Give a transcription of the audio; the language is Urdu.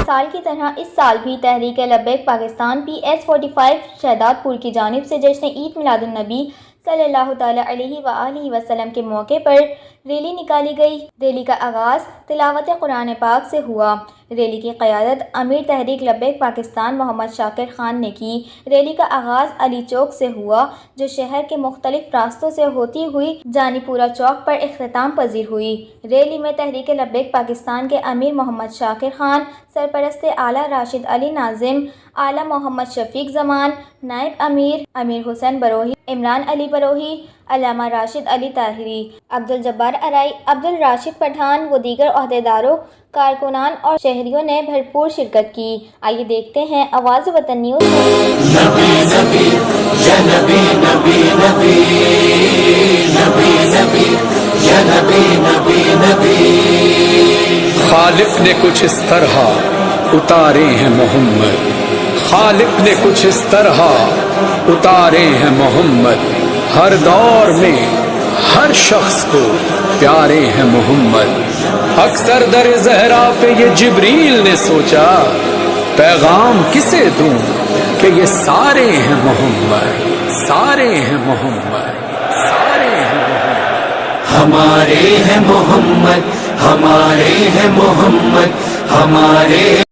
سال کی طرح اس سال بھی تحریک لبیک پاکستان PS45 شہداد پور کی جانب سے جشن عید میلاد النبی صلی اللہ تعالی علیہ وآلہ وسلم کے موقع پر ریلی نکالی گئی۔ ریلی کا آغاز تلاوت قرآن پاک سے ہوا۔ ریلی کی قیادت امیر تحریک لبیک پاکستان محمد شاکر خان نے کی۔ ریلی کا آغاز علی چوک سے ہوا جو شہر کے مختلف راستوں سے ہوتی ہوئی جانی پورہ چوک پر اختتام پذیر ہوئی۔ ریلی میں تحریک لبیک پاکستان کے امیر محمد شاکر خان، سرپرست اعلیٰ راشد علی ناظم، اعلیٰ محمد شفیق زمان، نائب امیر حسین بروہی، عمران علی بروہی، علامہ راشد علی طاہری، عبدالجبار ارائی، عبدالراشد پٹھان و دیگر عہدیداروں، کارکنان اور شہریوں نے بھرپور شرکت کی۔ آئیے دیکھتے ہیں آواز وطن نیوز نبی نبی یا نبی نبی نبی نبی نبی یا نبی نبی نبی خالق نے کچھ اس طرح اتارے ہیں محمد، خالق نے کچھ اس طرح اتارے ہیں محمد، ہر دور میں ہر شخص کو پیارے ہیں محمد۔ اکثر در زہرا پہ یہ جبریل نے سوچا پیغام کسے دوں کہ یہ سارے ہیں محمد، سارے ہیں محمد، سارے ہیں محمد۔ ہمارے ہیں محمد، ہمارے ہیں محمد، ہمارے